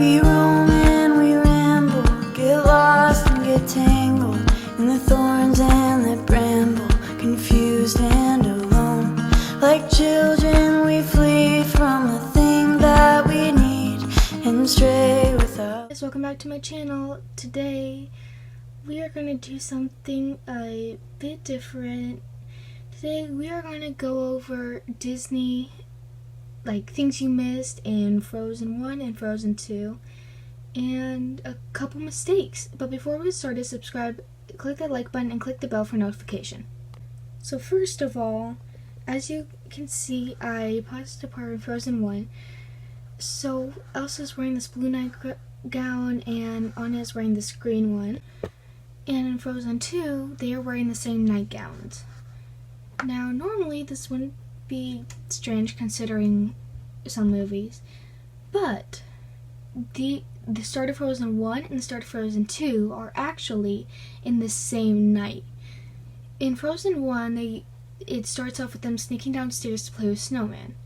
We roam and we ramble, get lost and get tangled in the thorns and the bramble, confused and alone. Like children we flee from the thing that we need and stray without. Guys, welcome back to my channel. Today we are going to do something a bit different. Today we are going to go over Disney, like things you missed in Frozen 1 and Frozen 2, and a couple mistakes. But before we get started, subscribe, click that like button, and click the bell for notification. So first of all, as you can see, I paused the part in Frozen 1. So Elsa's wearing this blue nightgown and Anna's wearing this green one. And in Frozen 2, they are wearing the same nightgowns. Now, normally this wouldn't be strange considering some movies, but the start of Frozen 1 and the start of Frozen 2 are actually in the same night. In Frozen 1, it starts off with them sneaking downstairs to play with snowman.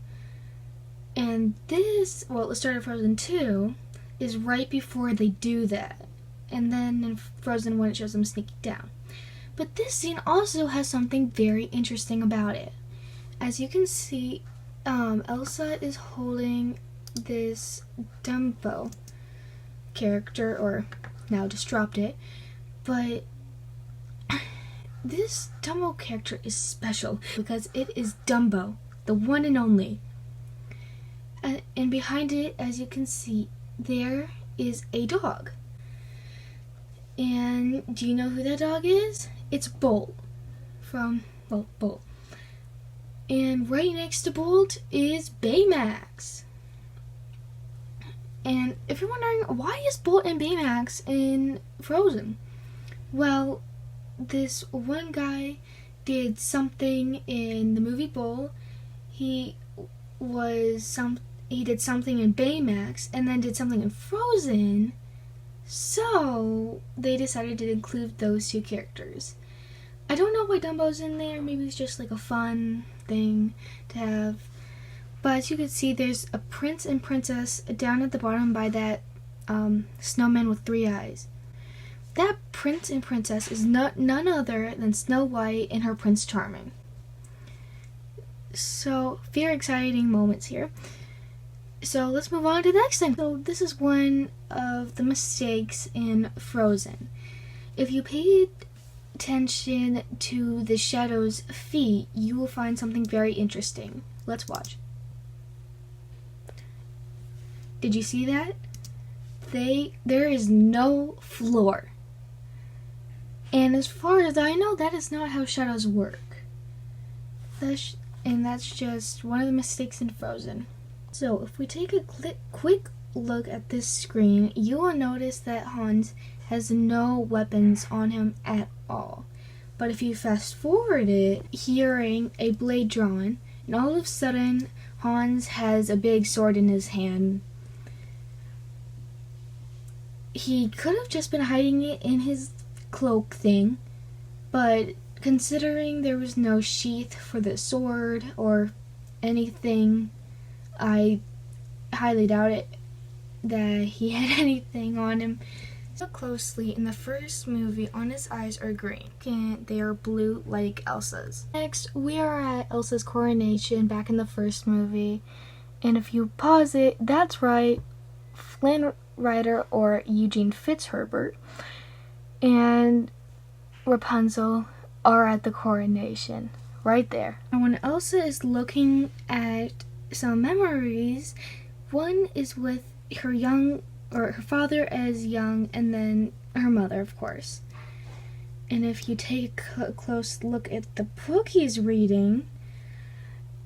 And the start of Frozen 2 is right before they do that. And then in Frozen 1 it shows them sneaking down. But this scene also has something very interesting about it. As you can see, Elsa is holding this Dumbo character, or now just dropped it, but this Dumbo character is special because it is Dumbo, the one and only. And behind it, as you can see, there is a dog. And do you know who that dog is? It's Bolt from, Bolt. And right next to Bolt is Baymax. And if you're wondering, why is Bolt and Baymax in Frozen? Well, this one guy did something in the movie Bolt. He did something in Baymax and then did something in Frozen. So they decided to include those two characters. I don't know why Dumbo's in there. Maybe it's just like a fun thing to have. But as you can see, there's a prince and princess down at the bottom by that snowman with 3 eyes. That prince and princess is none other than Snow White and her Prince Charming. So, very exciting moments here. So let's move on to the next thing. So this is one of the mistakes in Frozen. If you paid attention to the Shadow's feet, you will find something very interesting. Let's watch. Did you see that? There is no floor. And as far as I know, that is not how shadows work. And that's just one of the mistakes in Frozen. So if we take a quick look at this screen, you will notice that Hans has no weapons on him at all. But if you fast forward it, hearing a blade drawn, and all of a sudden Hans has a big sword in his hand. He could have just been hiding it in his cloak thing, but considering there was no sheath for the sword or anything, I highly doubt it that he had anything on him. Look closely, in the first movie, Anna's eyes are green. And they are blue like Elsa's. Next, we are at Elsa's coronation back in the first movie. And if you pause it, that's right, Flynn Rider or Eugene Fitzherbert and Rapunzel are at the coronation. Right there. And when Elsa is looking at some memories, one is with her father as young, and then her mother, of course. And if you take a close look at the book he's reading,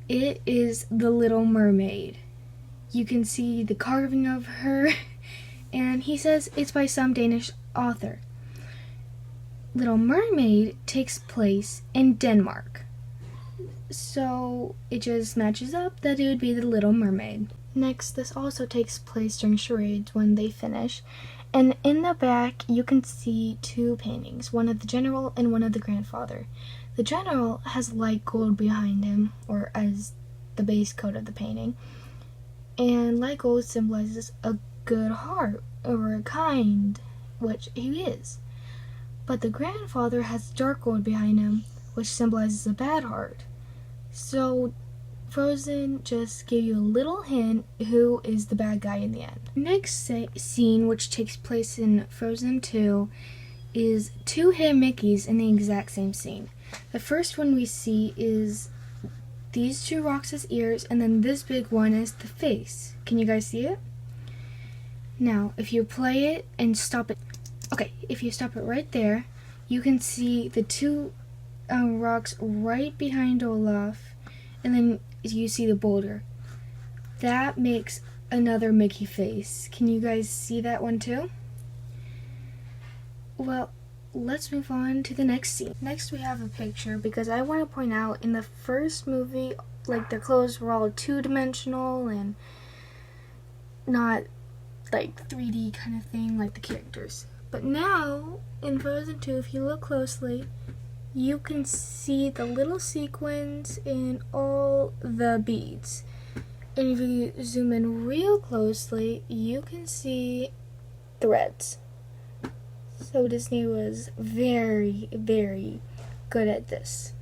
it is The Little Mermaid. You can see the carving of her, and he says it's by some Danish author. Little Mermaid takes place in Denmark. So it just matches up that it would be The Little Mermaid. Next, this also takes place during charades when they finish. And in the back, you can see 2 paintings, one of the general and one of the grandfather. The general has light gold behind him, or as the base coat of the painting. And light gold symbolizes a good heart or kind, which he is. But the grandfather has dark gold behind him, which symbolizes a bad heart. So Frozen just gave you a little hint who is the bad guy in the end. Next scene, which takes place in Frozen 2, is two hidden Mickeys in the exact same scene. The first one we see is these two rocks as ears, and then this big one is the face. Can you guys see it? Now, if you play it and stop it, okay, if you stop it right there, you can see the two rocks right behind Olaf, and then you see the boulder. That makes another Mickey face. Can you guys see that one too? Well, let's move on to the next scene. Next we have a picture because I want to point out in the first movie, like their clothes were all two-dimensional and not like 3D kind of thing like the characters. But now in Frozen 2, if you look closely, you can see the little sequins in all the beads. And if you zoom in real closely, you can see threads. So Disney was very, very good at this.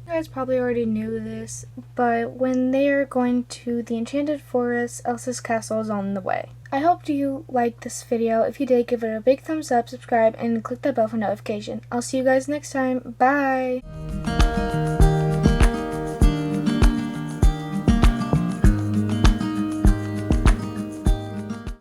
You guys probably already knew this, but when they're going to the Enchanted Forest, Elsa's castle is on the way. I hope you liked this video. If you did, give it a big thumbs up, subscribe, and click that bell for notification. I'll see you guys next time. Bye!